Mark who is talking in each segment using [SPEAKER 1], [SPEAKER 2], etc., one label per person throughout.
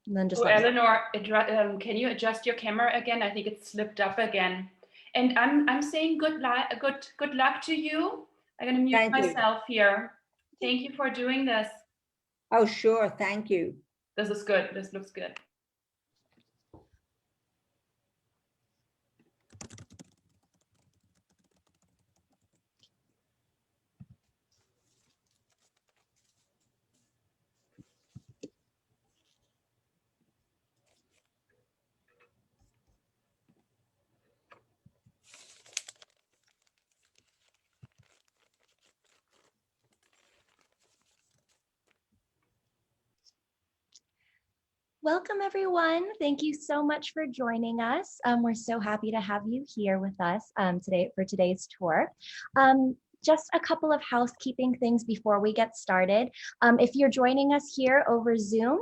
[SPEAKER 1] And then just
[SPEAKER 2] So Elinor, can you adjust your camera again? I think it slipped up again. And I'm saying good luck to you. I'm gonna mute myself here. Thank you for doing this.
[SPEAKER 3] Oh, sure. Thank you.
[SPEAKER 2] This is good. This looks good.
[SPEAKER 1] Welcome, everyone. Thank you so much for joining us. We're so happy to have you here with us today for today's tour. Just a couple of housekeeping things before we get started. If you're joining us here over Zoom,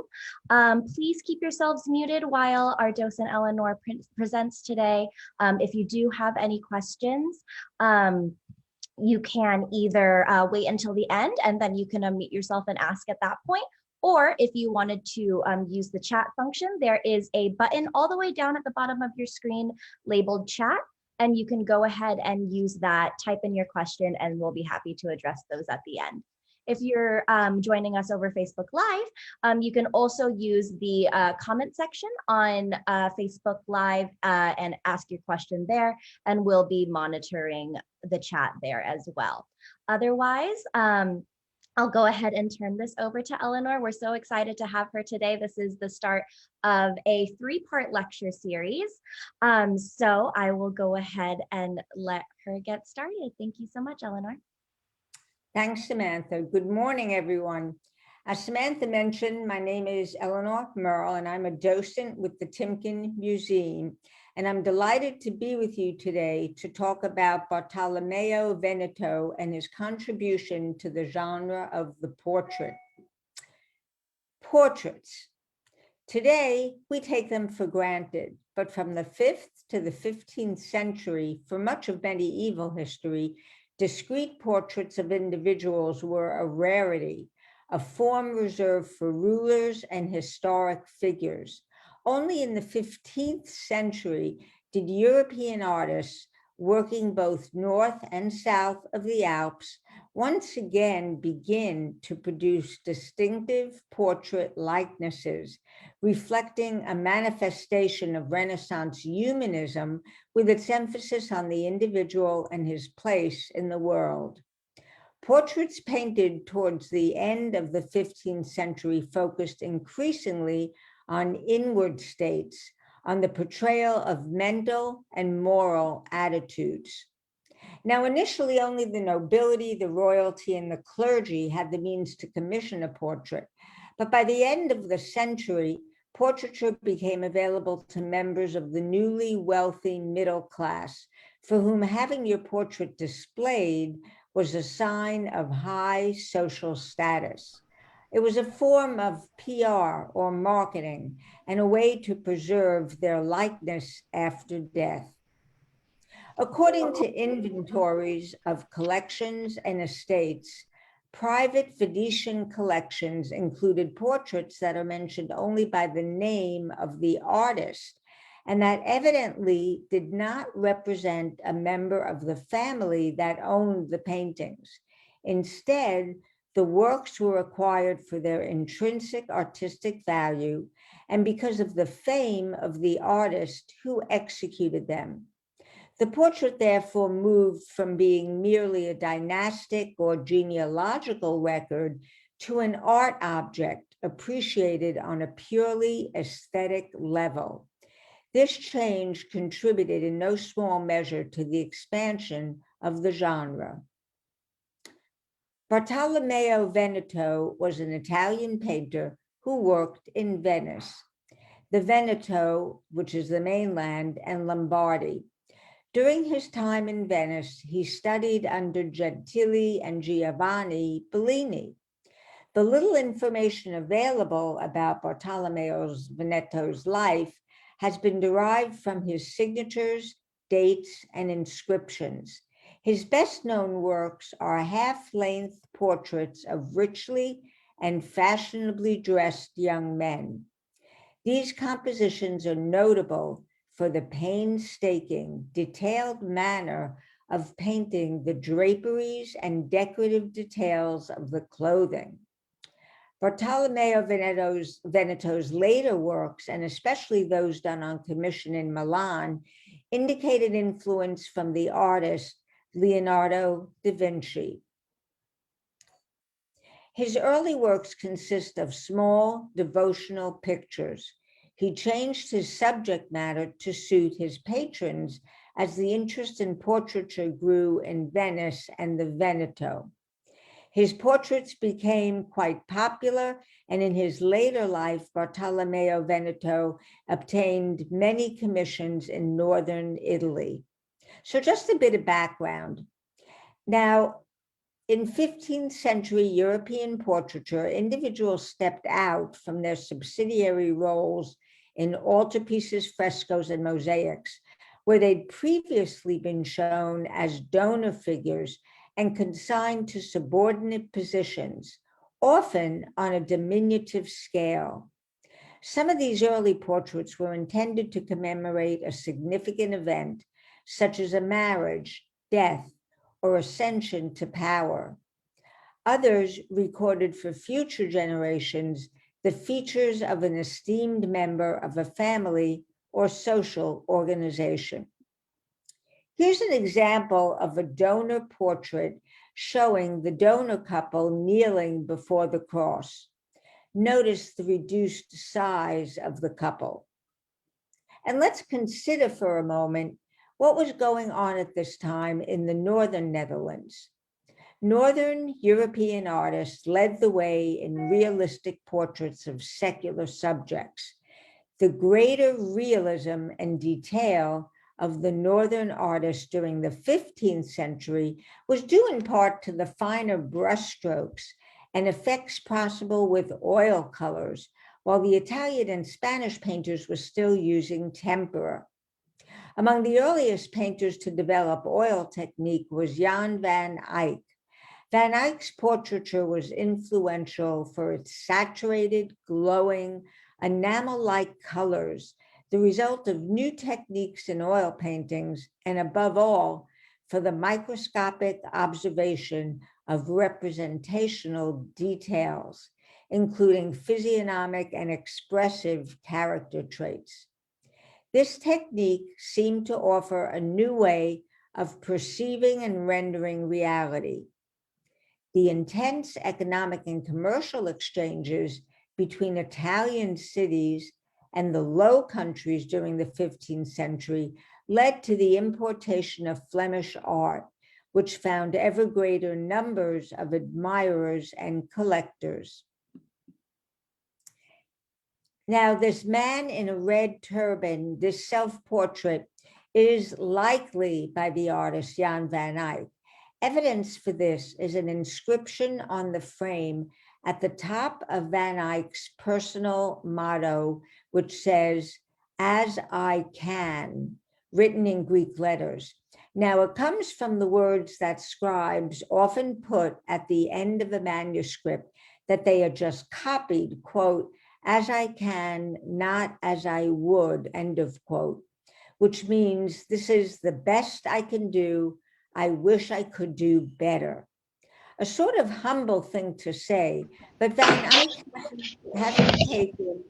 [SPEAKER 1] please keep yourselves muted while our docent Elinor presents today. If you do have any questions, you can either wait until the end and then you can unmute yourself and ask at that point. Or if you wanted to use the chat function, there is a button all the way down at the bottom of your screen labeled chat, and you can go ahead and use that, type in your question, and we'll be happy to address those at the end. If you're joining us over Facebook Live, you can also use the comment section on Facebook Live and ask your question there, and we'll be monitoring the chat there as well. Otherwise, I'll go ahead and turn this over to Elinor. We're so excited to have her today. This is the start of a 3-part lecture series. So I will go ahead and let her get started. Thank you so much, Elinor.
[SPEAKER 3] Thanks, Samantha. Good morning, everyone. As Samantha mentioned, my name is Elinor Merl, and I'm a docent with the Timken Museum. And I'm delighted to be with you today to talk about Bartolomeo Veneto and his contribution to the genre of the portrait. Portraits. Today, we take them for granted, but from the 5th to the 15th century, for much of medieval history, discrete portraits of individuals were a rarity, a form reserved for rulers and historic figures. Only in the 15th century did European artists working both north and south of the Alps once again begin to produce distinctive portrait likenesses, reflecting a manifestation of Renaissance humanism with its emphasis on the individual and his place in the world. Portraits painted towards the end of the 15th century focused increasingly on inward states, on the portrayal of mental and moral attitudes. Now, initially, only the nobility, the royalty, and the clergy had the means to commission a portrait. But by the end of the century, portraiture became available to members of the newly wealthy middle class, for whom having your portrait displayed was a sign of high social status. It was a form of PR or marketing and a way to preserve their likeness after death. According to inventories of collections and estates, private Venetian collections included portraits that are mentioned only by the name of the artist, and that evidently did not represent a member of the family that owned the paintings. Instead, the works were acquired for their intrinsic artistic value and because of the fame of the artist who executed them. The portrait therefore moved from being merely a dynastic or genealogical record to an art object appreciated on a purely aesthetic level. This change contributed in no small measure to the expansion of the genre. Bartolomeo Veneto was an Italian painter who worked in Venice, the Veneto, which is the mainland, and Lombardy. During his time in Venice, he studied under Gentili and Giovanni Bellini. The little information available about Bartolomeo Veneto's life has been derived from his signatures, dates, and inscriptions. His best-known works are half-length portraits of richly and fashionably dressed young men. These compositions are notable for the painstaking, detailed manner of painting the draperies and decorative details of the clothing. Bartolomeo Veneto's later works, and especially those done on commission in Milan, indicated influence from the artist Leonardo da Vinci. His early works consist of small devotional pictures. He changed his subject matter to suit his patrons as the interest in portraiture grew in Venice and the Veneto. His portraits became quite popular, and in his later life, Bartolomeo Veneto obtained many commissions in northern Italy. So just a bit of background. Now, in 15th century European portraiture, individuals stepped out from their subsidiary roles in altarpieces, frescoes, and mosaics, where they'd previously been shown as donor figures and consigned to subordinate positions, often on a diminutive scale. Some of these early portraits were intended to commemorate a significant event, such as a marriage, death, or ascension to power. Others recorded for future generations the features of an esteemed member of a family or social organization. Here's an example of a donor portrait showing the donor couple kneeling before the cross. Notice the reduced size of the couple. And let's consider for a moment what was going on at this time in the northern Netherlands. Northern European artists led the way in realistic portraits of secular subjects. The greater realism and detail of the northern artists during the 15th century was due in part to the finer brushstrokes and effects possible with oil colors, while the Italian and Spanish painters were still using tempera. Among the earliest painters to develop oil technique was Jan van Eyck. Van Eyck's portraiture was influential for its saturated, glowing, enamel-like colors, the result of new techniques in oil paintings, and above all, for the microscopic observation of representational details, including physiognomic and expressive character traits. This technique seemed to offer a new way of perceiving and rendering reality. The intense economic and commercial exchanges between Italian cities and the Low Countries during the 15th century led to the importation of Flemish art, which found ever greater numbers of admirers and collectors. Now, this man in a red turban, this self-portrait, is likely by the artist Jan van Eyck. Evidence for this is an inscription on the frame at the top of Van Eyck's personal motto, which says, "As I can," written in Greek letters. Now, it comes from the words that scribes often put at the end of a manuscript that they are just copied, quote, "as I can, not as I would," end of quote, which means this is the best I can do. I wish I could do better. A sort of humble thing to say, but Van Eyck hasn't taken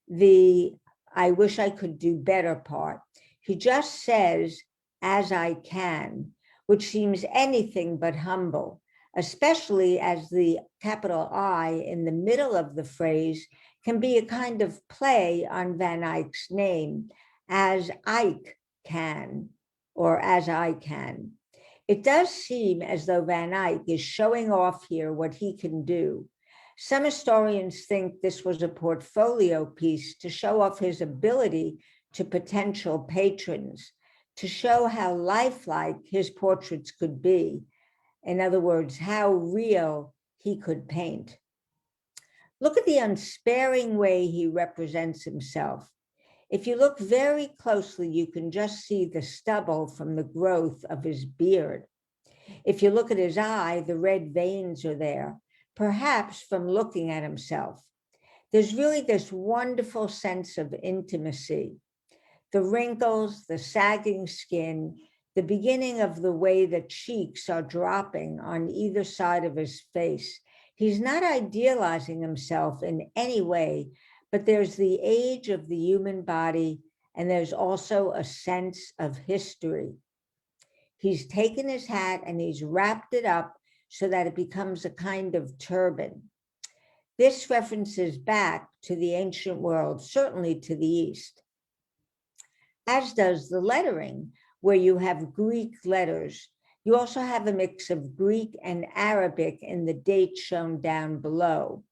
[SPEAKER 3] the "I wish I could do better" part. He just says, "as I can," which seems anything but humble, especially as the capital I in the middle of the phrase can be a kind of play on Van Eyck's name, "as Eyck can," or "as I can." It does seem as though Van Eyck is showing off here what he can do. Some historians think this was a portfolio piece to show off his ability to potential patrons, to show how lifelike his portraits could be. In other words, how real he could paint. Look at the unsparing way he represents himself. If you look very closely, you can just see the stubble from the growth of his beard. If you look at his eye, the red veins are there, perhaps from looking at himself. There's really this wonderful sense of intimacy. The wrinkles, the sagging skin, the beginning of the way the cheeks are dropping on either side of his face. He's not idealizing himself in any way, but there's the age of the human body, and there's also a sense of history. He's taken his hat and he's wrapped it up so that it becomes a kind of turban. This references back to the ancient world, certainly to the East, as does the lettering, where you have Greek letters. You also have a mix of Greek and Arabic in the dates shown down below.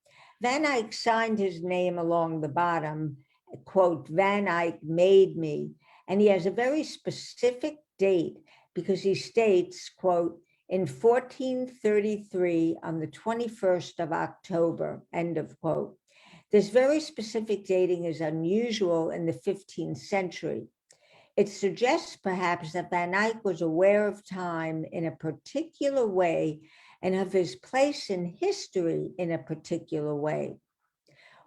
[SPEAKER 3] Van Eyck signed his name along the bottom, quote, Van Eyck made me, and he has a very specific date because he states, quote, in 1433 on the 21st of October, end of quote. This very specific dating is unusual in the 15th century. It suggests perhaps that Van Eyck was aware of time in a particular way and of his place in history in a particular way.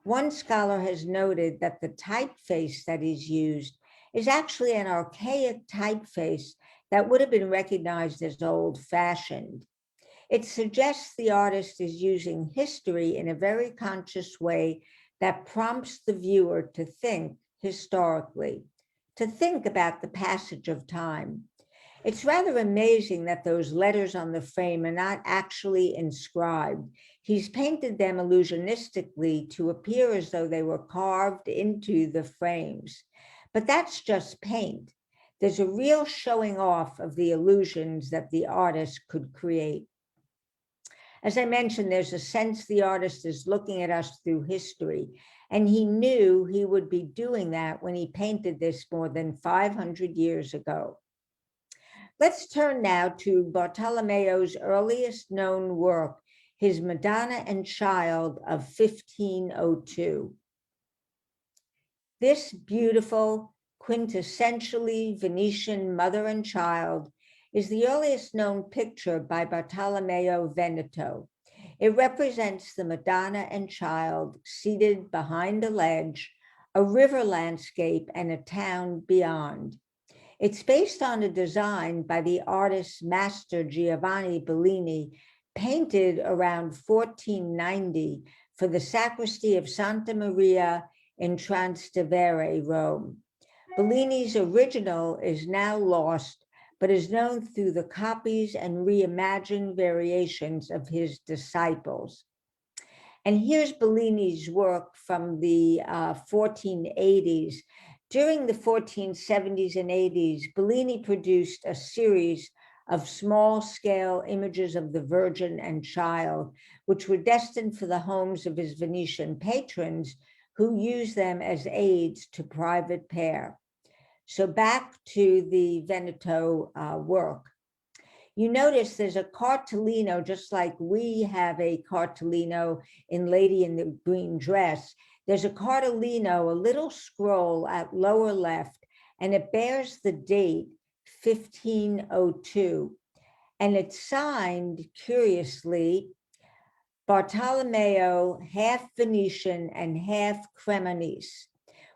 [SPEAKER 3] One scholar has noted that the typeface that is used is actually an archaic typeface that would have been recognized as old-fashioned. It suggests the artist is using history in a very conscious way that prompts the viewer to think historically, to think about the passage of time. It's rather amazing that those letters on the frame are not actually inscribed. He's painted them illusionistically to appear as though they were carved into the frames. But that's just paint. There's a real showing off of the illusions that the artist could create. As I mentioned, there's a sense the artist is looking at us through history, and he knew he would be doing that when he painted this more than 500 years ago. Let's turn now to Bartolomeo's earliest known work, his Madonna and Child of 1502. This beautiful, quintessentially Venetian mother and child is the earliest known picture by Bartolomeo Veneto. It represents the Madonna and Child seated behind a ledge, a river landscape, and a town beyond. It's based on a design by the artist's master Giovanni Bellini, painted around 1490 for the sacristy of Santa Maria in Trastevere, Rome. Bellini's original is now lost, but is known through the copies and reimagined variations of his disciples. And here's Bellini's work from the 1480s. During the 1470s and 80s, Bellini produced a series of small-scale images of the Virgin and Child, which were destined for the homes of his Venetian patrons, who used them as aids to private prayer. So back to the Veneto work. You notice there's a cartellino, just like we have a cartellino in Lady in the Green Dress. There's a cartellino, a little scroll at lower left, and it bears the date 1502. And it's signed, curiously, Bartolomeo, half Venetian and half Cremonese,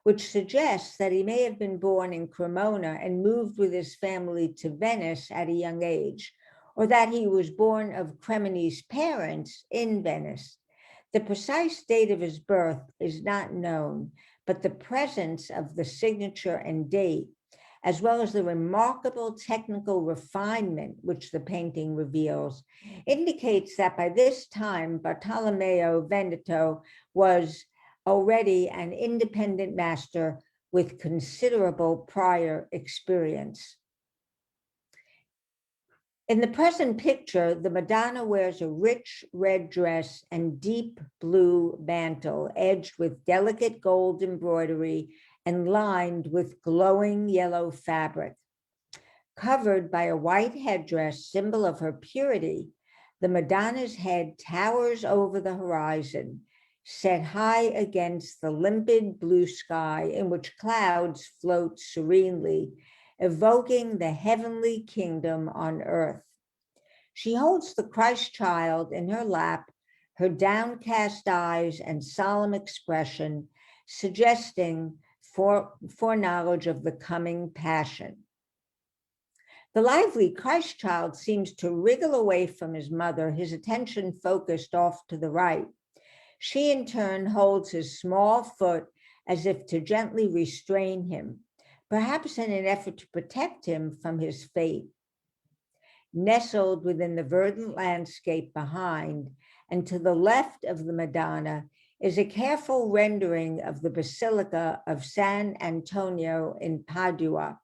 [SPEAKER 3] which suggests that he may have been born in Cremona and moved with his family to Venice at a young age, or that he was born of Cremonese parents in Venice. The precise date of his birth is not known, but the presence of the signature and date, as well as the remarkable technical refinement which the painting reveals, indicates that by this time, Bartolomeo Veneto was already an independent master with considerable prior experience. In the present picture, the Madonna wears a rich red dress and deep blue mantle, edged with delicate gold embroidery and lined with glowing yellow fabric. Covered by a white headdress, symbol of her purity, the Madonna's head towers over the horizon, set high against the limpid blue sky in which clouds float serenely, evoking the heavenly kingdom on earth. She holds the Christ child in her lap, her downcast eyes and solemn expression suggesting foreknowledge of the coming passion. The lively Christ child seems to wriggle away from his mother, his attention focused off to the right. She in turn holds his small foot as if to gently restrain him, perhaps in an effort to protect him from his fate. Nestled within the verdant landscape behind and to the left of the Madonna is a careful rendering of the Basilica of San Antonio in Padua,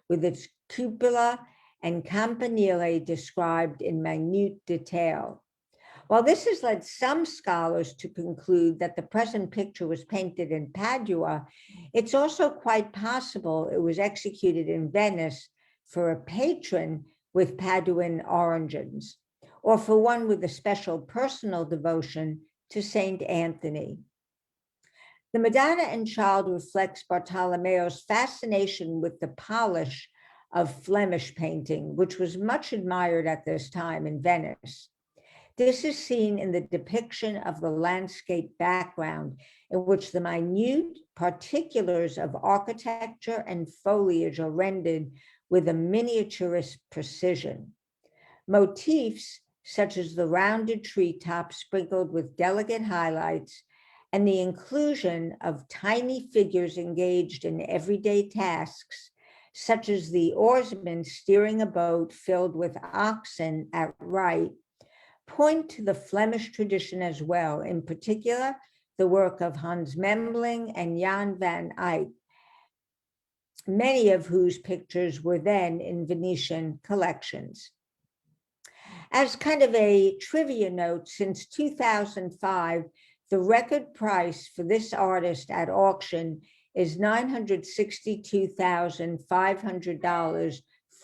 [SPEAKER 3] with its cupola and campanile described in minute detail. While this has led some scholars to conclude that the present picture was painted in Padua, it's also quite possible it was executed in Venice for a patron with Paduan origins, or for one with a special personal devotion to Saint Anthony. The Madonna and Child reflects Bartolomeo's fascination with the polish of Flemish painting, which was much admired at this time in Venice. This is seen in the depiction of the landscape background, in which the minute particulars of architecture and foliage are rendered with a miniaturist precision. Motifs such as the rounded treetops sprinkled with delicate highlights and the inclusion of tiny figures engaged in everyday tasks, such as the oarsman steering a boat filled with oxen at right, point to the Flemish tradition as well, in particular, the work of Hans Memling and Jan van Eyck, many of whose pictures were then in Venetian collections. As kind of a trivia note, since 2005, the record price for this artist at auction is $962,500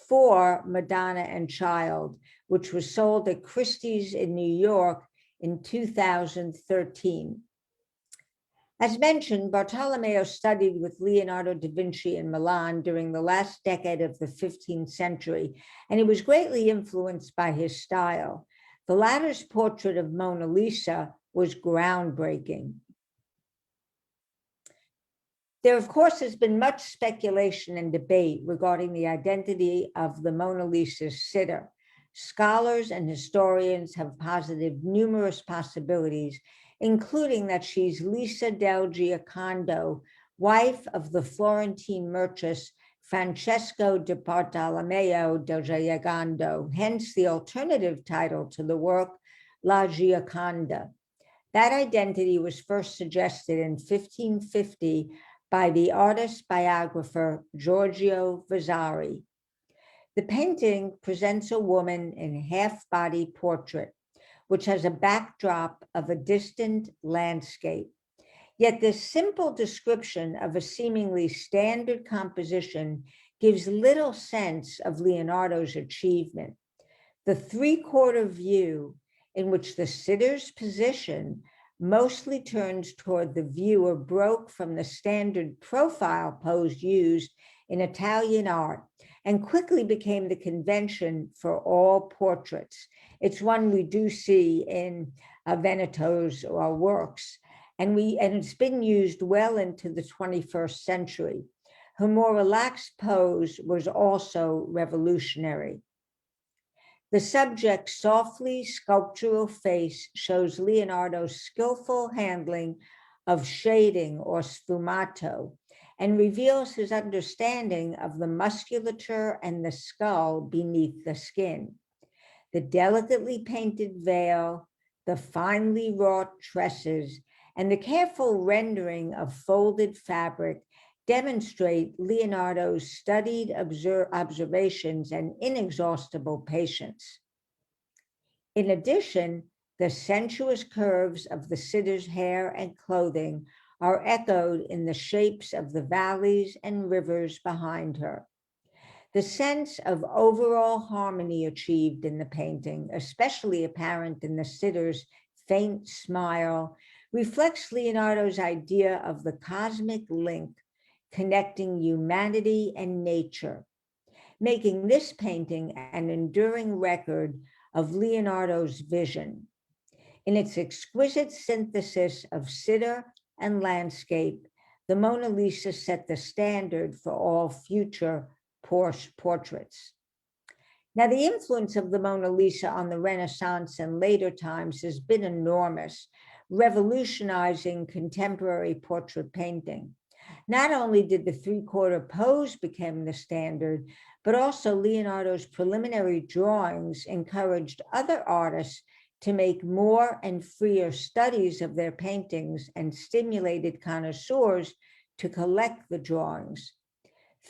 [SPEAKER 3] for Madonna and Child, which was sold at Christie's in New York in 2013. As mentioned, Bartolomeo studied with Leonardo da Vinci in Milan during the last decade of the 15th century, and he was greatly influenced by his style. The latter's portrait of Mona Lisa was groundbreaking. There, of course, has been much speculation and debate regarding the identity of the Mona Lisa's sitter. Scholars and historians have posited numerous possibilities, including that she's Lisa del Giocondo, wife of the Florentine merchant Francesco di Bartolomeo del Giocondo, hence the alternative title to the work, La Gioconda. That identity was first suggested in 1550 by the artist biographer Giorgio Vasari. The painting presents a woman in half-body portrait, which has a backdrop of a distant landscape. Yet this simple description of a seemingly standard composition gives little sense of Leonardo's achievement. The three-quarter view, in which the sitter's position mostly turns toward the viewer, broke from the standard profile pose used in Italian art and quickly became the convention for all portraits. It's one we do see in Veneto's works, and it's been used well into the 21st century. Her more relaxed pose was also revolutionary. The subject's softly sculptural face shows Leonardo's skillful handling of shading or sfumato, and reveals his understanding of the musculature and the skull beneath the skin. The delicately painted veil, the finely wrought tresses, and the careful rendering of folded fabric demonstrate Leonardo's studied observations and inexhaustible patience. In addition, the sensuous curves of the sitter's hair and clothing are echoed in the shapes of the valleys and rivers behind her. The sense of overall harmony achieved in the painting, especially apparent in the sitter's faint smile, reflects Leonardo's idea of the cosmic link connecting humanity and nature, making this painting an enduring record of Leonardo's vision. In its exquisite synthesis of sitter and landscape, the Mona Lisa set the standard for all future portraits. Now, the influence of the Mona Lisa on the Renaissance and later times has been enormous, revolutionizing contemporary portrait painting. Not only did the three-quarter pose become the standard, but also Leonardo's preliminary drawings encouraged other artists to make more and freer studies of their paintings and stimulated connoisseurs to collect the drawings.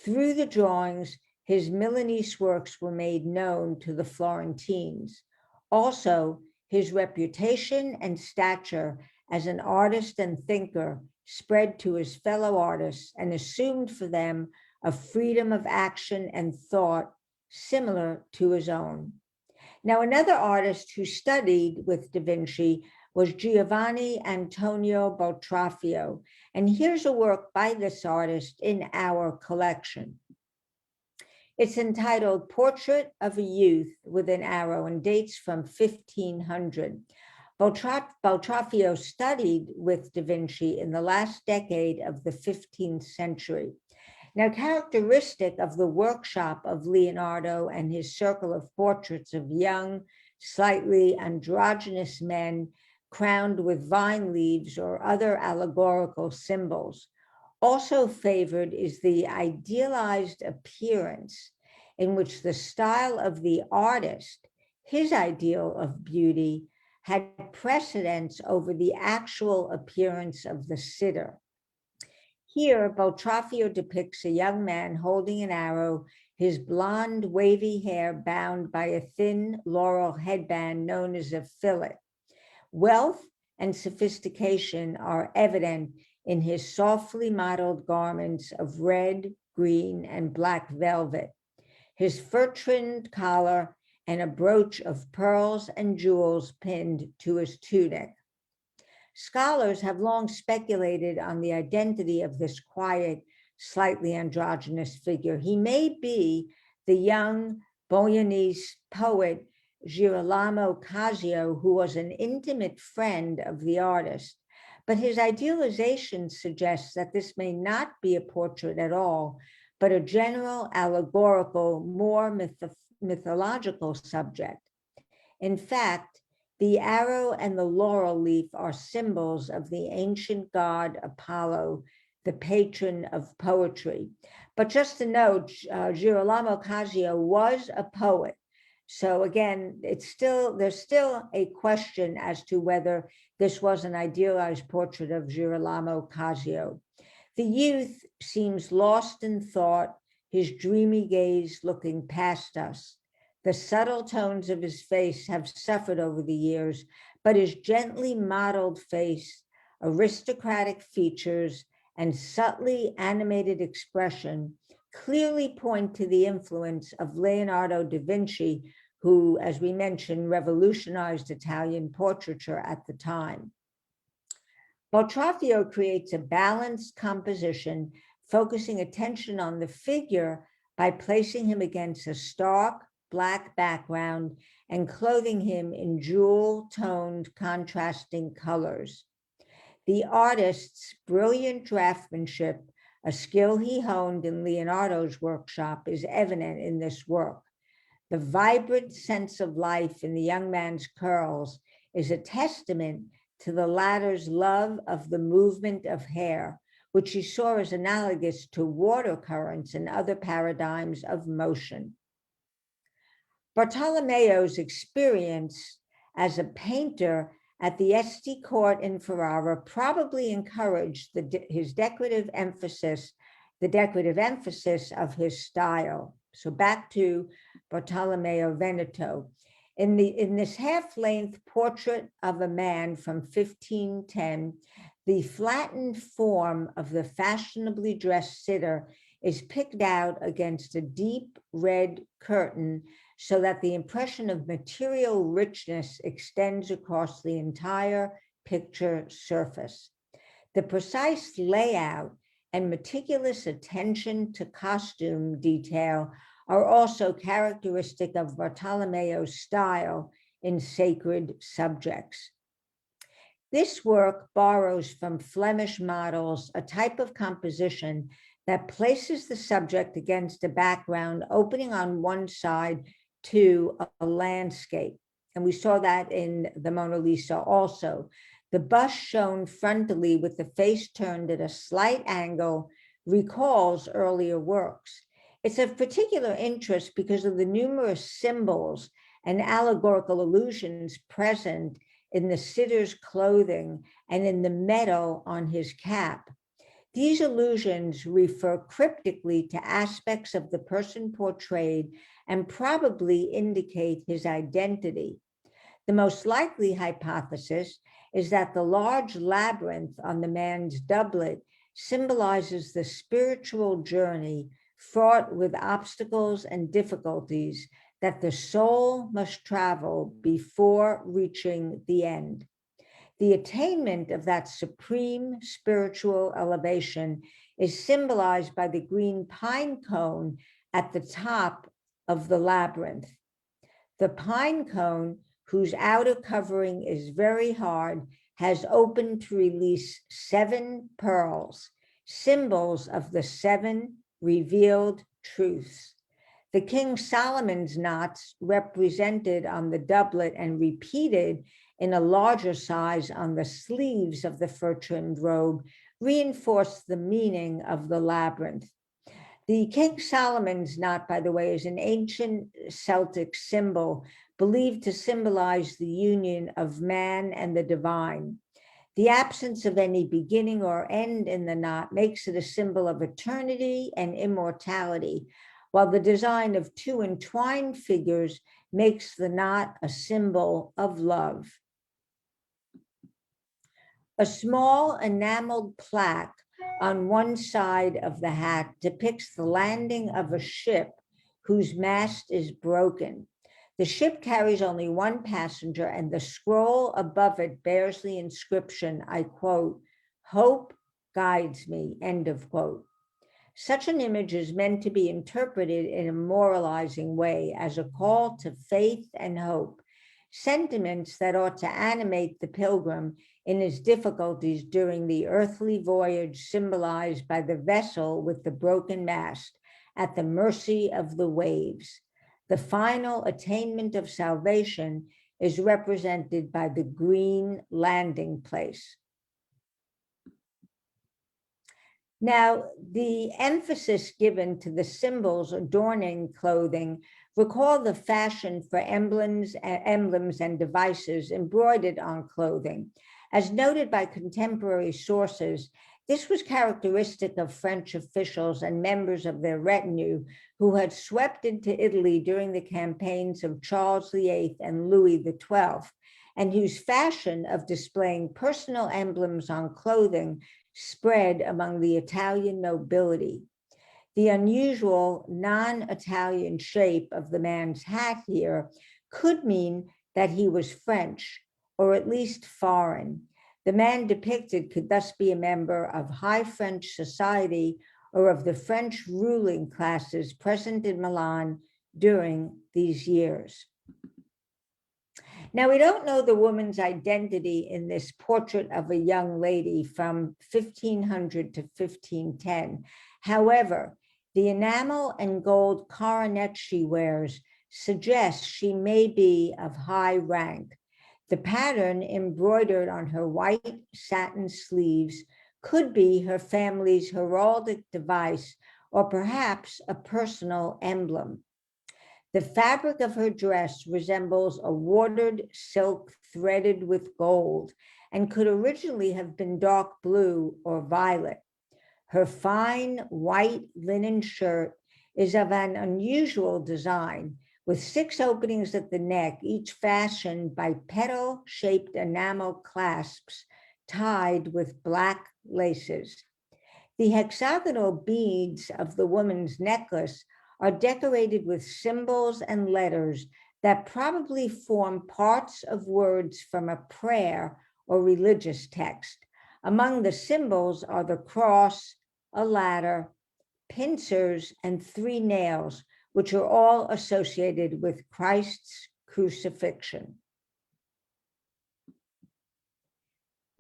[SPEAKER 3] Through the drawings, his Milanese works were made known to the Florentines. Also, his reputation and stature as an artist and thinker spread to his fellow artists and assumed for them a freedom of action and thought similar to his own. Now, another artist who studied with Da Vinci was Giovanni Antonio Boltraffio, and here's a work by this artist in our collection. It's entitled Portrait of a Youth with an Arrow and dates from 1500. Boltraffio studied with Da Vinci in the last decade of the 15th century. Now, characteristic of the workshop of Leonardo and his circle of portraits of young, slightly androgynous men crowned with vine leaves or other allegorical symbols. Also favored is the idealized appearance in which the style of the artist, his ideal of beauty, had precedence over the actual appearance of the sitter. Here, Boltraffio depicts a young man holding an arrow, his blonde, wavy hair bound by a thin laurel headband known as a fillet. Wealth and sophistication are evident in his softly modeled garments of red, green, and black velvet, his fur-trimmed collar, and a brooch of pearls and jewels pinned to his tunic. Scholars have long speculated on the identity of this quiet, slightly androgynous figure. He may be the young Bolognese poet Girolamo Casio, who was an intimate friend of the artist, but his idealization suggests that this may not be a portrait at all, but a general, allegorical, more mythological subject. In fact, the arrow and the laurel leaf are symbols of the ancient god Apollo, the patron of poetry. But just to note, Girolamo Casio was a poet. So again, there's still a question as to whether this was an idealized portrait of Girolamo Casio. The youth seems lost in thought, his dreamy gaze looking past us. The subtle tones of his face have suffered over the years, but his gently modeled face, aristocratic features, and subtly animated expression clearly point to the influence of Leonardo da Vinci, who, as we mentioned, revolutionized Italian portraiture at the time. Boltraffio creates a balanced composition, focusing attention on the figure by placing him against a stark, black background and clothing him in jewel-toned contrasting colors. The artist's brilliant draftsmanship, a skill he honed in Leonardo's workshop, is evident in this work. The vibrant sense of life in the young man's curls is a testament to the latter's love of the movement of hair, which he saw as analogous to water currents and other paradigms of motion. Bartolomeo's experience as a painter at the Este court in Ferrara probably encouraged the decorative emphasis of his style. So back to Bartolomeo Veneto. In this half-length portrait of a man from 1510, the flattened form of the fashionably dressed sitter is picked out against a deep red curtain so that the impression of material richness extends across the entire picture surface. The precise layout and meticulous attention to costume detail are also characteristic of Bartolomeo's style in sacred subjects. This work borrows from Flemish models, a type of composition that places the subject against a background opening on one side to a landscape. And we saw that in the Mona Lisa also. The bust shown frontally with the face turned at a slight angle recalls earlier works. It's of particular interest because of the numerous symbols and allegorical allusions present in the sitter's clothing and in the metal on his cap. These allusions refer cryptically to aspects of the person portrayed and probably indicate his identity. The most likely hypothesis is that the large labyrinth on the man's doublet symbolizes the spiritual journey fraught with obstacles and difficulties that the soul must travel before reaching the end. The attainment of that supreme spiritual elevation is symbolized by the green pine cone at the top of the labyrinth. The pine cone, whose outer covering is very hard, has opened to release 7 pearls, symbols of the 7 revealed truths. The King Solomon's knots, represented on the doublet and repeated in a larger size on the sleeves of the fur-trimmed robe, reinforce the meaning of the labyrinth. The King Solomon's knot, by the way, is an ancient Celtic symbol believed to symbolize the union of man and the divine. The absence of any beginning or end in the knot makes it a symbol of eternity and immortality, while the design of 2 entwined figures makes the knot a symbol of love. A small enameled plaque on one side of the hat depicts the landing of a ship whose mast is broken. The ship carries only 1 passenger, and the scroll above it bears the inscription, I quote, "Hope guides me," end of quote. Such an image is meant to be interpreted in a moralizing way as a call to faith and hope, sentiments that ought to animate the pilgrim in his difficulties during the earthly voyage symbolized by the vessel with the broken mast at the mercy of the waves. The final attainment of salvation is represented by the green landing place. Now, the emphasis given to the symbols adorning clothing recall the fashion for emblems and devices embroidered on clothing. As noted by contemporary sources, this was characteristic of French officials and members of their retinue who had swept into Italy during the campaigns of Charles VIII and Louis XII, and whose fashion of displaying personal emblems on clothing spread among the Italian nobility. The unusual non-Italian shape of the man's hat here could mean that he was French, or at least foreign. The man depicted could thus be a member of high French society or of the French ruling classes present in Milan during these years. Now, we don't know the woman's identity in this portrait of a young lady from 1500 to 1510. However, the enamel and gold coronet she wears suggests she may be of high rank. The pattern embroidered on her white satin sleeves could be her family's heraldic device or perhaps a personal emblem. The fabric of her dress resembles a watered silk threaded with gold and could originally have been dark blue or violet. Her fine white linen shirt is of an unusual design, with 6 openings at the neck, each fashioned by petal-shaped enamel clasps tied with black laces. The hexagonal beads of the woman's necklace are decorated with symbols and letters that probably form parts of words from a prayer or religious text. Among the symbols are the cross, a ladder, pincers, and 3 nails, which are all associated with Christ's crucifixion.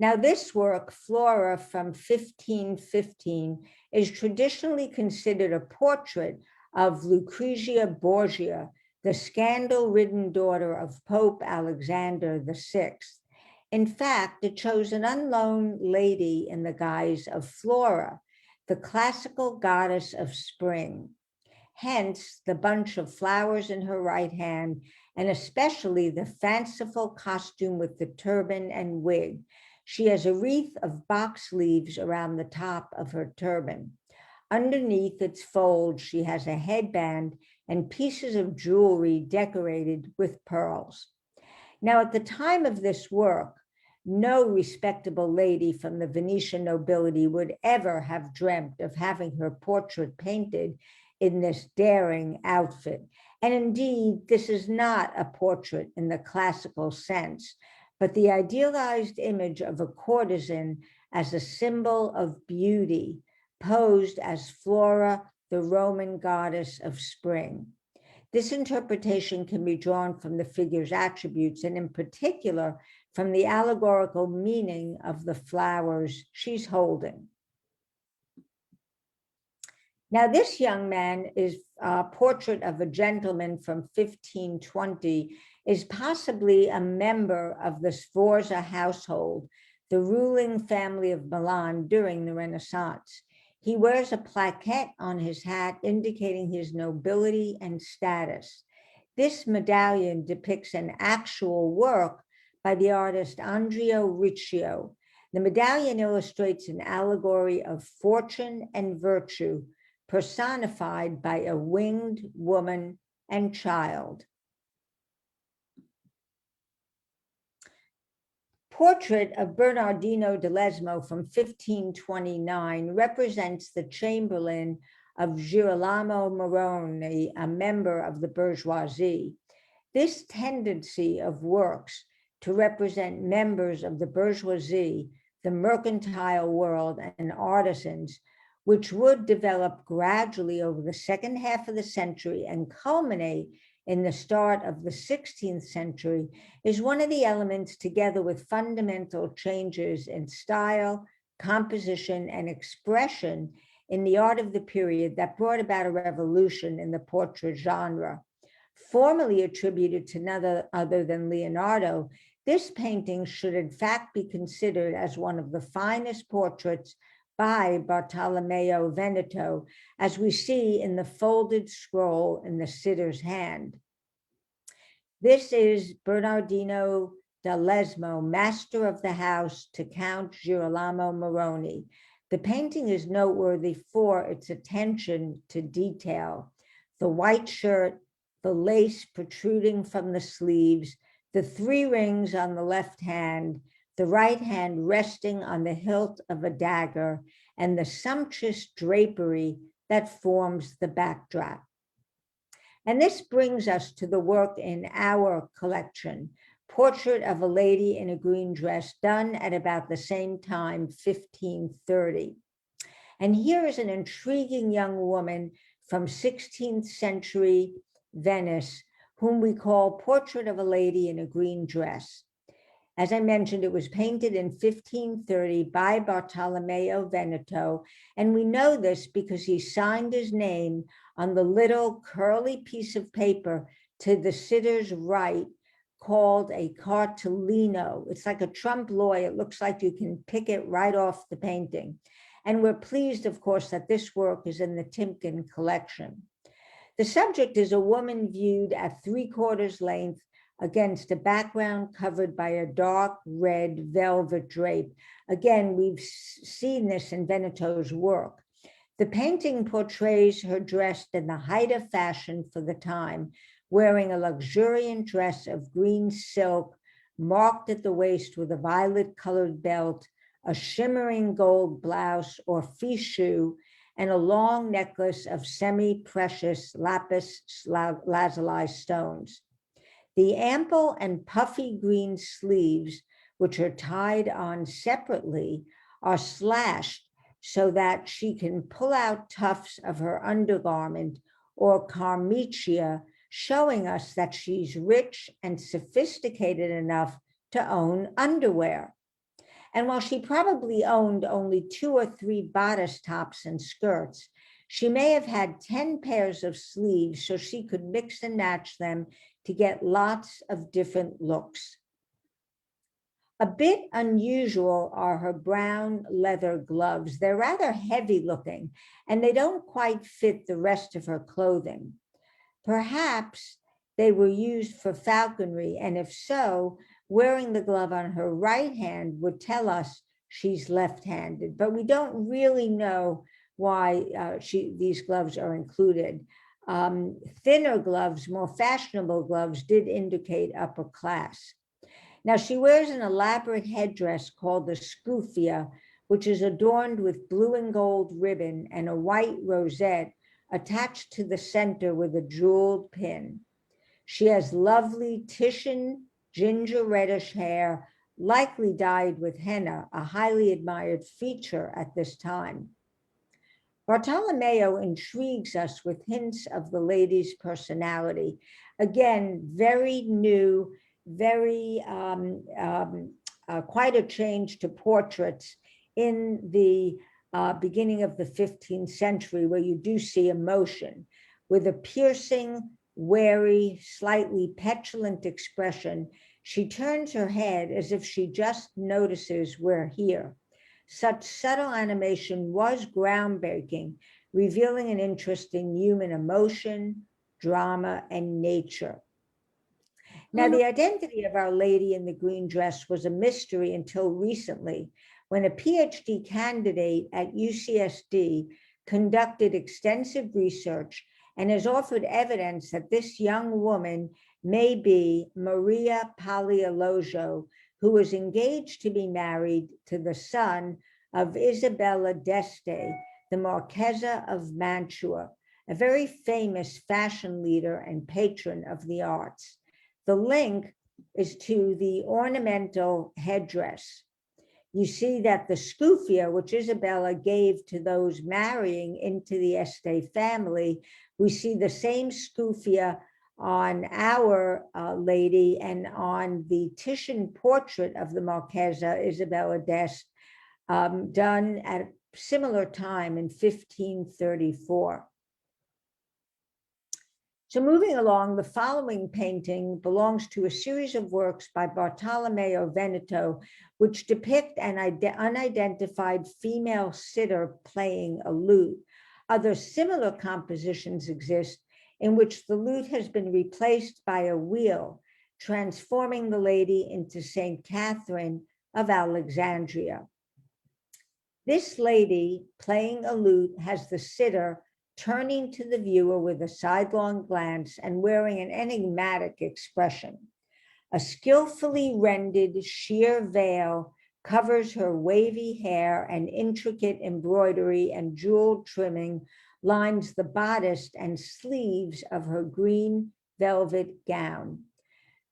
[SPEAKER 3] Now, this work, Flora from 1515, is traditionally considered a portrait of Lucrezia Borgia, the scandal-ridden daughter of Pope Alexander VI. In fact, it shows an unknown lady in the guise of Flora, the classical goddess of spring. Hence, the bunch of flowers in her right hand, and especially the fanciful costume with the turban and wig. She has a wreath of box leaves around the top of her turban. Underneath its folds, she has a headband and pieces of jewelry decorated with pearls. Now, at the time of this work, no respectable lady from the Venetian nobility would ever have dreamt of having her portrait painted in this daring outfit. And indeed, this is not a portrait in the classical sense, but the idealized image of a courtesan as a symbol of beauty, posed as Flora, the Roman goddess of spring. This interpretation can be drawn from the figure's attributes, and in particular, from the allegorical meaning of the flowers she's holding. Now, this young man is a portrait of a gentleman from 1520, is possibly a member of the Sforza household, the ruling family of Milan during the Renaissance. He wears a plaquette on his hat indicating his nobility and status. This medallion depicts an actual work by the artist Andrea Riccio. The medallion illustrates an allegory of fortune and virtue, personified by a winged woman and child. Portrait of Bernardino di Lesmo from 1529 represents the chamberlain of Girolamo Moroni, a member of the bourgeoisie. This tendency of works to represent members of the bourgeoisie, the mercantile world, and artisans, which would develop gradually over the second half of the century and culminate in the start of the 16th century, is one of the elements, together with fundamental changes in style, composition, and expression in the art of the period, that brought about a revolution in the portrait genre. Formerly attributed to none other than Leonardo, this painting should in fact be considered as one of the finest portraits by Bartolomeo Veneto, as we see in the folded scroll in the sitter's hand. This is Bernardino da Lesmo, master of the house to Count Girolamo Moroni. The painting is noteworthy for its attention to detail. The white shirt, the lace protruding from the sleeves, the 3 rings on the left hand, the right hand resting on the hilt of a dagger, and the sumptuous drapery that forms the backdrop. And this brings us to the work in our collection, Portrait of a Lady in a Green Dress, done at about the same time, 1530. And here is an intriguing young woman from 16th century Venice, whom we call Portrait of a Lady in a Green Dress. As I mentioned, it was painted in 1530 by Bartolomeo Veneto, and we know this because he signed his name on the little curly piece of paper to the sitter's right, called a cartellino. It's like a trompe l'oeil. It looks like you can pick it right off the painting. And we're pleased, of course, that this work is in the Timken collection. The subject is a woman viewed at 3/4 length against a background covered by a dark red velvet drape. Again, we've seen this in Veneto's work. The painting portrays her dressed in the height of fashion for the time, wearing a luxuriant dress of green silk, marked at the waist with a violet-colored belt, a shimmering gold blouse or fichu, and a long necklace of semi-precious lapis lazuli stones. The ample and puffy green sleeves, which are tied on separately, are slashed so that she can pull out tufts of her undergarment or carmicia, showing us that she's rich and sophisticated enough to own underwear. And while she probably owned only 2 or 3 bodice tops and skirts, she may have had 10 pairs of sleeves so she could mix and match them to get lots of different looks. A bit unusual are her brown leather gloves. They're rather heavy looking, and they don't quite fit the rest of her clothing. Perhaps they were used for falconry, and if so, wearing the glove on her right hand would tell us she's left-handed, but we don't really know why these gloves are included. Thinner gloves, more fashionable gloves, did indicate upper class. Now, she wears an elaborate headdress called the scuffia, which is adorned with blue and gold ribbon and a white rosette attached to the center with a jeweled pin. She has lovely Titian ginger reddish hair, likely dyed with henna, a highly admired feature at this time. Bartolomeo intrigues us with hints of the lady's personality. Again, very new, very quite a change to portraits in the beginning of the 15th century, where you do see emotion with a piercing, wary, slightly petulant expression. She turns her head as if she just notices we're here. Such subtle animation was groundbreaking, revealing an interest in human emotion, drama, and nature. Now, the identity of Our Lady in the green dress was a mystery until recently, when a PhD candidate at UCSD conducted extensive research and has offered evidence that this young woman may be Maria Paleologo, who was engaged to be married to the son of Isabella d'Este, the Marquesa of Mantua, a very famous fashion leader and patron of the arts. The link is to the ornamental headdress. You see that the scuffia, which Isabella gave to those marrying into the Este family, we see the same scuffia on Our Lady and on the Titian portrait of the Marquesa Isabella d'Este, done at a similar time in 1534. So moving along, the following painting belongs to a series of works by Bartolomeo Veneto, which depict an unidentified female sitter playing a lute. Other similar compositions exist in which the lute has been replaced by a wheel, transforming the lady into Saint Catherine of Alexandria. This lady playing a lute has the sitter turning to the viewer with a sidelong glance and wearing an enigmatic expression. A skillfully rendered sheer veil covers her wavy hair, and intricate embroidery and jeweled trimming lines the bodice and sleeves of her green velvet gown.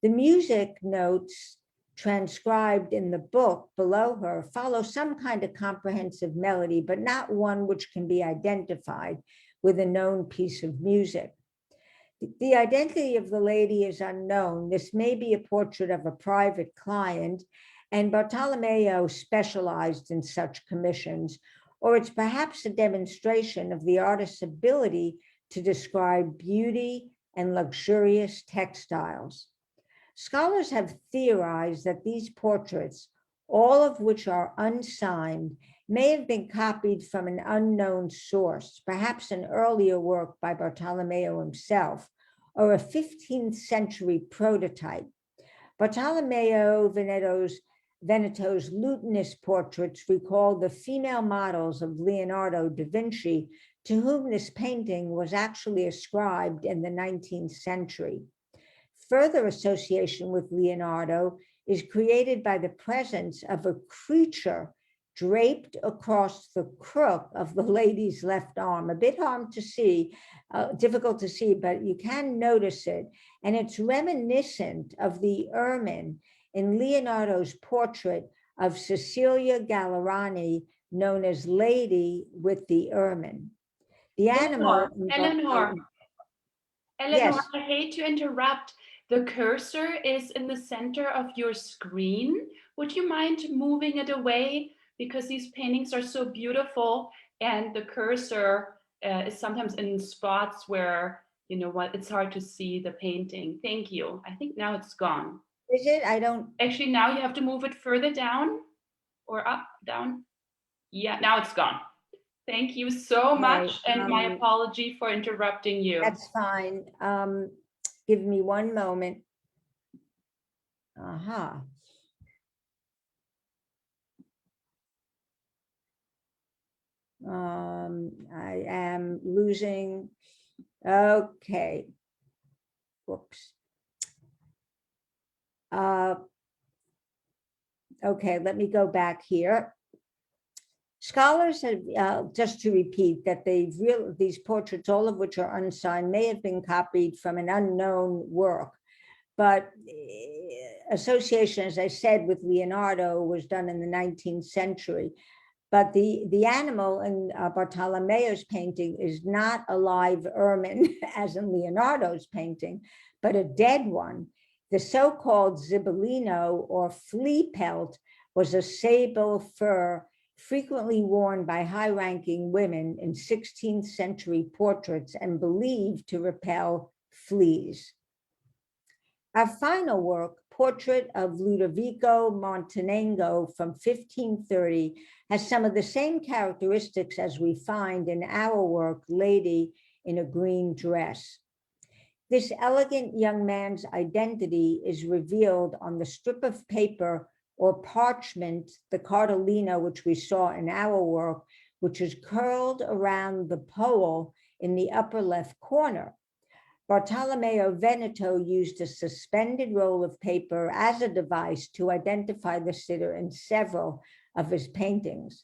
[SPEAKER 3] The music notes transcribed in the book below her follow some kind of comprehensive melody, but not one which can be identified with a known piece of music. The identity of the lady is unknown. This may be a portrait of a private client, and Bartolomeo specialized in such commissions, or it's perhaps a demonstration of the artist's ability to describe beauty and luxurious textiles. Scholars have theorized that these portraits, all of which are unsigned, may have been copied from an unknown source, perhaps an earlier work by Bartolomeo himself, or a 15th century prototype. Bartolomeo Veneto's lutinous portraits recall the female models of Leonardo da Vinci, to whom this painting was actually ascribed in the 19th century. Further association with Leonardo is created by the presence of a creature draped across the crook of the lady's left arm. A bit hard to see, difficult to see, but you can notice it. And it's reminiscent of the ermine in Leonardo's portrait of Cecilia Gallerani, known as Lady with the Ermine. The animal.
[SPEAKER 2] Eleanor,
[SPEAKER 3] Yes.
[SPEAKER 2] I hate to interrupt. The cursor is in the center of your screen. Would you mind moving it away? Because these paintings are so beautiful, and the cursor is sometimes in spots where, you know what, it's hard to see the painting. Thank you. I think now it's gone.
[SPEAKER 3] Is it? I don't.
[SPEAKER 2] Actually, now you have to move it further down or up, down. Yeah, now it's gone. Thank you so much, and my apology for interrupting you.
[SPEAKER 3] That's fine. Give me one moment. Aha. I am losing. Okay. Whoops. Okay, let me go back here. Scholars have, just to repeat, that these portraits, all of which are unsigned, may have been copied from an unknown work. But association, as I said, with Leonardo was done in the 19th century. But the animal in Bartolomeo's painting is not a live ermine, as in Leonardo's painting, but a dead one. The so-called zibellino, or flea pelt, was a sable fur frequently worn by high-ranking women in 16th century portraits and believed to repel fleas. Our final work, Portrait of Ludovico Montenegro from 1530, has some of the same characteristics as we find in our work, Lady in a Green Dress. This elegant young man's identity is revealed on the strip of paper or parchment, the cartolina, which we saw in our work, which is curled around the pole in the upper left corner. Bartolomeo Veneto used a suspended roll of paper as a device to identify the sitter in several of his paintings.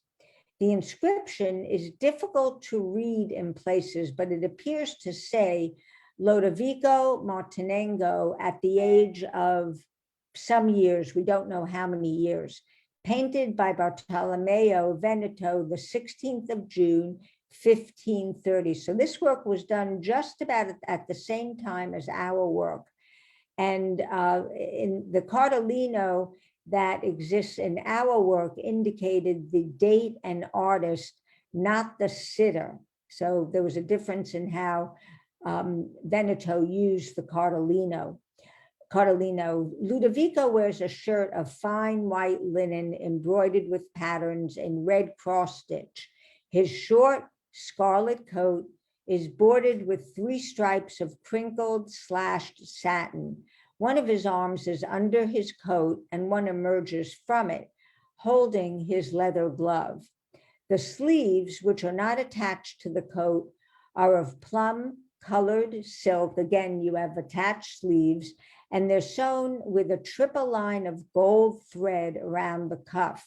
[SPEAKER 3] The inscription is difficult to read in places, but it appears to say Lodovico Montenegro at the age of some years, we don't know how many years, painted by Bartolomeo Veneto, the 16th of June, 1530. So this work was done just about at the same time as our work. And in the cartolino that exists in our work indicated the date and artist, not the sitter. So there was a difference in how Veneto used the cartolino. Ludovico wears a shirt of fine white linen embroidered with patterns in red cross stitch. His short scarlet coat is bordered with 3 stripes of crinkled slashed satin. One of his arms is under his coat and one emerges from it, holding his leather glove. The sleeves, which are not attached to the coat, are of plum-colored silk. Again, you have attached sleeves, and they're sewn with a triple line of gold thread around the cuff.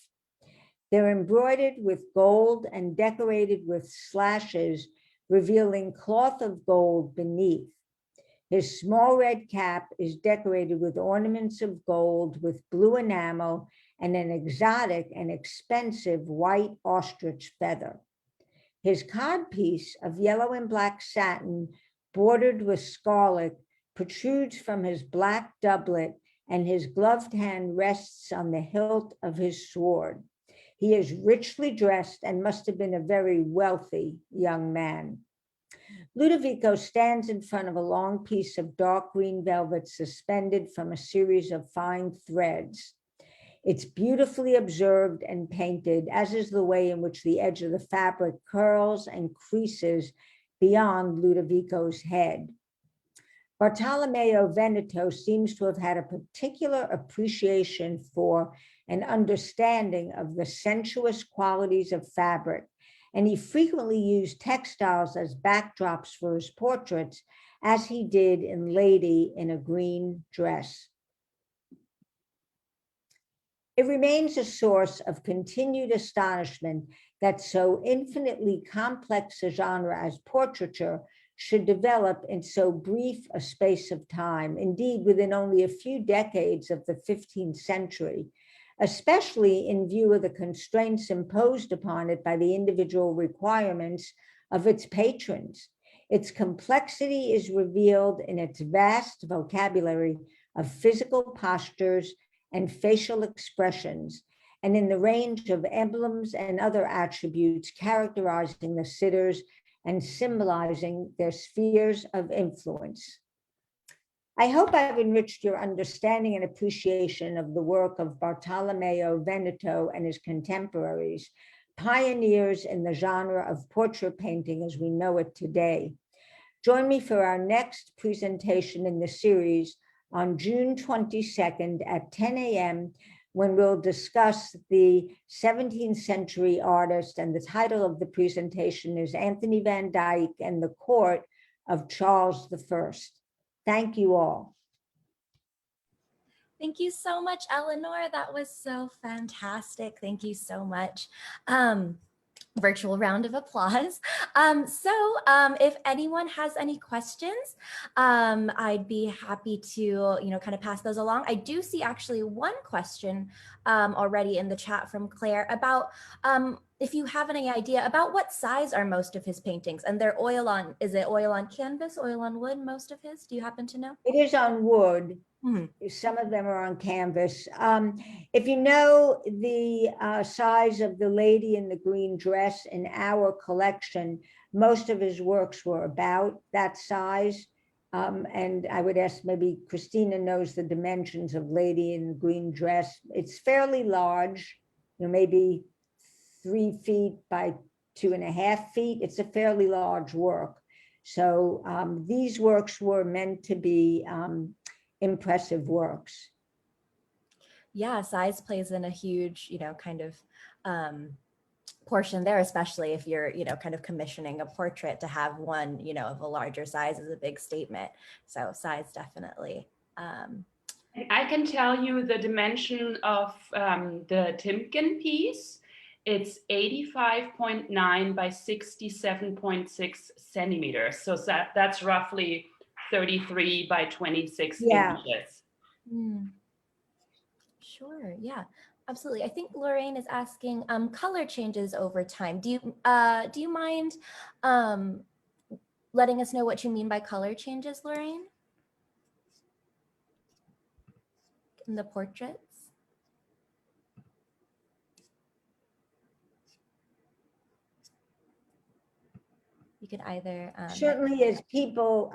[SPEAKER 3] They're embroidered with gold and decorated with slashes, revealing cloth of gold beneath. His small red cap is decorated with ornaments of gold with blue enamel and an exotic and expensive white ostrich feather. His codpiece of yellow and black satin bordered with scarlet protrudes from his black doublet, and his gloved hand rests on the hilt of his sword. He is richly dressed and must have been a very wealthy young man. Ludovico stands in front of a long piece of dark green velvet suspended from a series of fine threads. It's beautifully observed and painted, as is the way in which the edge of the fabric curls and creases beyond Ludovico's head. Bartolomeo Veneto seems to have had a particular appreciation for and understanding of the sensuous qualities of fabric, and he frequently used textiles as backdrops for his portraits, as he did in Lady in a Green Dress. It remains a source of continued astonishment that so infinitely complex a genre as portraiture should develop in so brief a space of time, indeed within only a few decades of the 15th century, especially in view of the constraints imposed upon it by the individual requirements of its patrons. Its complexity is revealed in its vast vocabulary of physical postures and facial expressions, and in the range of emblems and other attributes characterizing the sitters and symbolizing their spheres of influence. I hope I've enriched your understanding and appreciation of the work of Bartolomeo Veneto and his contemporaries, pioneers in the genre of portrait painting as we know it today. Join me for our next presentation in the series on June 22nd at 10 a.m. when we'll discuss the 17th century artist, and the title of the presentation is Anthony van Dyck and the Court of Charles I. Thank you all.
[SPEAKER 1] Thank you so much, Elinor. That was so fantastic. Thank you so much. Virtual round of applause. If anyone has any questions, I'd be happy to, kind of pass those along. I do see actually one question already in the chat from Claire about if you have any idea about what size are most of his paintings, and they're is it oil on canvas, oil on wood, most of his? Do you happen to know?
[SPEAKER 3] It is on wood. Some of them are on canvas. If you know the size of the lady in the green dress in our collection, most of his works were about that size. And I would ask, maybe Christina knows the dimensions of lady in the green dress. It's fairly large, maybe 3 feet by 2.5 feet. It's a fairly large work. So these works were meant to be impressive works.
[SPEAKER 1] Yeah, size plays in a huge, kind of portion there, especially if you're, kind of commissioning a portrait. To have one, of a larger size is a big statement. So size definitely.
[SPEAKER 2] I can tell you the dimension of the Timken piece. It's 85.9 by 67.6 centimeters. So that's roughly 33 by 26 inches.
[SPEAKER 1] Sure, yeah, absolutely. I think Lorraine is asking color changes over time. Do you mind letting us know what you mean by color changes, Lorraine? In the portraits? You could either
[SPEAKER 3] certainly, as people,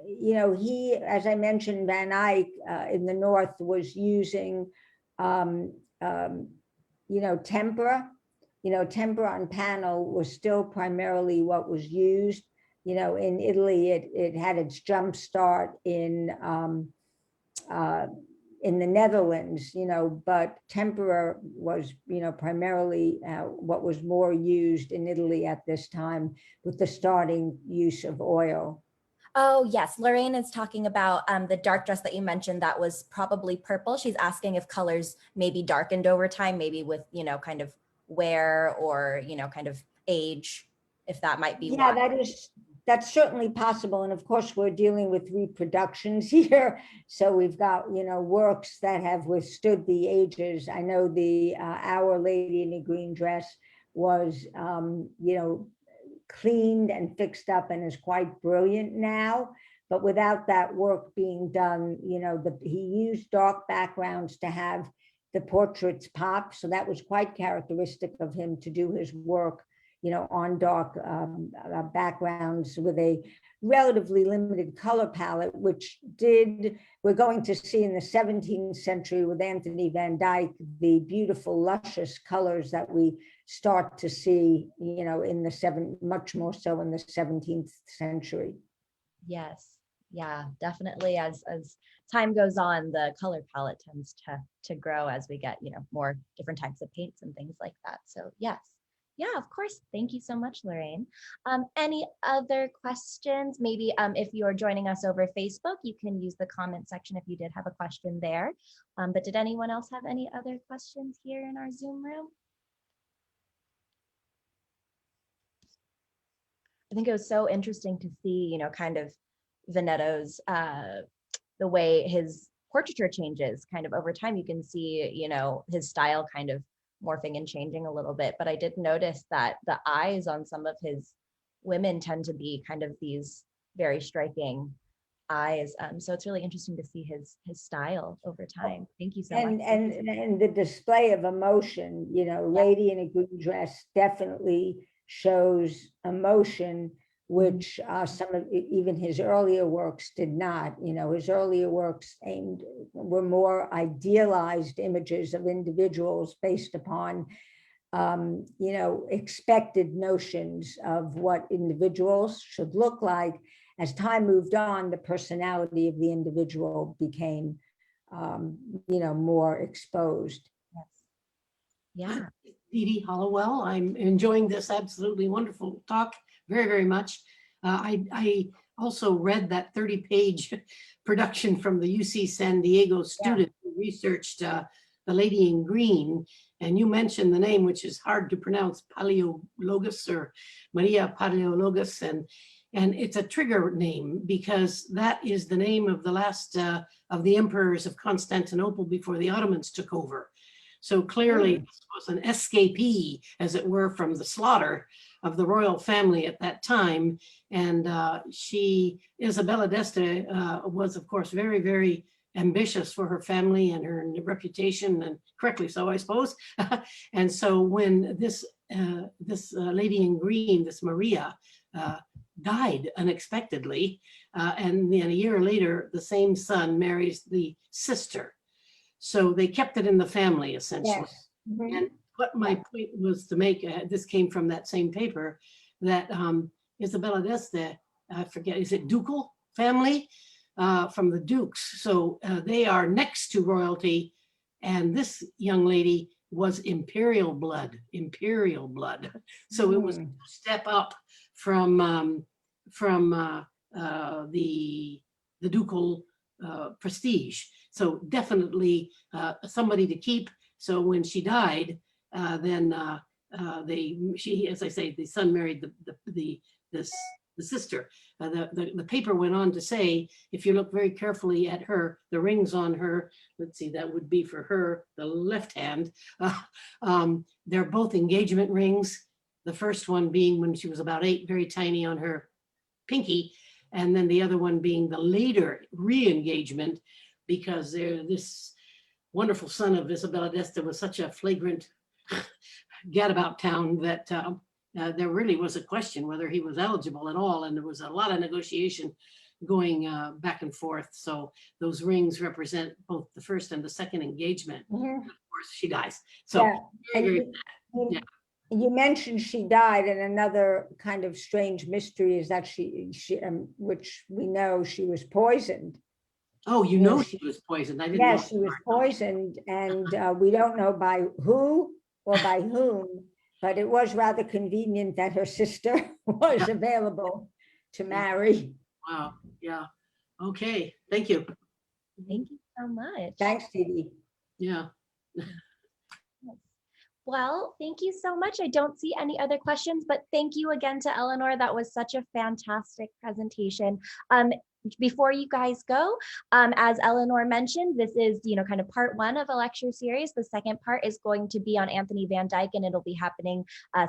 [SPEAKER 3] he, as I mentioned, Van Eyck in the north was using, tempera. Tempera on panel was still primarily what was used. In Italy, it had its jump start in the Netherlands, but tempera was, primarily what was more used in Italy at this time, with the starting use of oil.
[SPEAKER 1] Oh, yes. Lorraine is talking about the dark dress that you mentioned that was probably purple. She's asking if colors maybe darkened over time, maybe with, kind of wear or, kind of age, if that might be.
[SPEAKER 3] Yeah, that's certainly possible. And of course, we're dealing with reproductions here. So we've got, works that have withstood the ages. I know the Our Lady in a Green Dress was, cleaned and fixed up and is quite brilliant now. But without that work being done, he used dark backgrounds to have the portraits pop. So that was quite characteristic of him to do his work, on dark backgrounds with a relatively limited color palette, which we're going to see in the 17th century with Anthony van Dyck, the beautiful, luscious colors that we start to see, much more so in the 17th century.
[SPEAKER 1] Yes, yeah, definitely. As time goes on, the color palette tends to grow as we get, more different types of paints and things like that. So yes. Yeah, of course. Thank you so much, Lorraine. Any other questions? Maybe if you're joining us over Facebook, you can use the comment section if you did have a question there. But did anyone else have any other questions here in our Zoom room? I think it was so interesting to see, kind of Veneto's, the way his portraiture changes kind of over time. You can see, his style kind of morphing and changing a little bit, but I did notice that the eyes on some of his women tend to be kind of these very striking eyes. So it's really interesting to see his style over time. Thank you so much.
[SPEAKER 3] And the display of emotion, you know, lady in a green dress definitely shows emotion, which some of even his earlier works did not. You know, his earlier works were more idealized images of individuals based upon you know, expected notions of what individuals should look like. As time moved on, the personality of the individual became, you know, more exposed.
[SPEAKER 1] Yes. Yeah.
[SPEAKER 4] Dee Dee Hollowell, I'm enjoying this absolutely wonderful talk very, very much. I also read that 30-page production from the UC San Diego student who researched the lady in green. And you mentioned the name, which is hard to pronounce, Paleologus or Maria Paleologus. And it's a trigger name because that is the name of the last of the emperors of Constantinople before the Ottomans took over. So clearly this was an escapee, as it were, from the slaughter of the royal family at that time. And Isabella d'Este was, of course, very, very ambitious for her family and her reputation, and correctly so, I suppose. And so when this lady in green, this Maria, died unexpectedly, and then a year later, the same son marries the sister. So they kept it in the family, essentially.
[SPEAKER 3] Yes. Mm-hmm.
[SPEAKER 4] And what my point was to make, this came from that same paper, that Isabella d'Este, I forget, is it ducal family? From the dukes. So they are next to royalty. And this young lady was imperial blood. So it was a step up from the ducal prestige. So definitely somebody to keep. So when she died, then she, as I say, the son married the sister. The paper went on to say, if you look very carefully at her, the rings on her, let's see, that would be for her, the left hand, they're both engagement rings. The first one being when she was about 8, very tiny on her pinky, and then the other one being the later re-engagement, because this wonderful son of Isabella d'Este was such a flagrant gadabout town that there really was a question whether he was eligible at all, and there was a lot of negotiation going back and forth. So those rings represent both the first and the second engagement. Mm-hmm. Of course, she dies. So very, very
[SPEAKER 3] you mentioned she died, and another kind of strange mystery is that she which we know she was poisoned.
[SPEAKER 4] Oh, you know she was poisoned. I didn't know.
[SPEAKER 3] Yes, she was poisoned, and we don't know by who or by whom, but it was rather convenient that her sister was available to marry.
[SPEAKER 4] Wow. Yeah. Okay. Thank you.
[SPEAKER 1] Thank you so much.
[SPEAKER 3] Thanks, Dee Dee.
[SPEAKER 4] Yeah.
[SPEAKER 1] Well, thank you so much. I don't see any other questions, but thank you again to Elinor. That was such a fantastic presentation. Before you guys go, as Elinor mentioned, this is, kind of part 1 of a lecture series. The second part is going to be on Anthony Van Dyck, and it'll be happening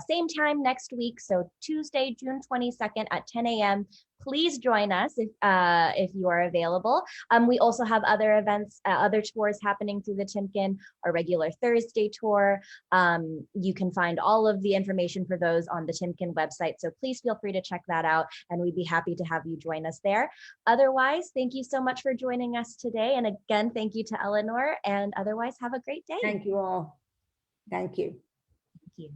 [SPEAKER 1] same time next week. So Tuesday, June 22nd at 10 a.m. Please join us if you are available. We also have other events, other tours happening through the Timken, our regular Thursday tour. You can find all of the information for those on the Timken website. So please feel free to check that out, and we'd be happy to have you join us there. Otherwise, thank you so much for joining us today. And again, thank you to Elinor, and otherwise have a great day.
[SPEAKER 3] Thank you all. Thank you.
[SPEAKER 1] Thank you.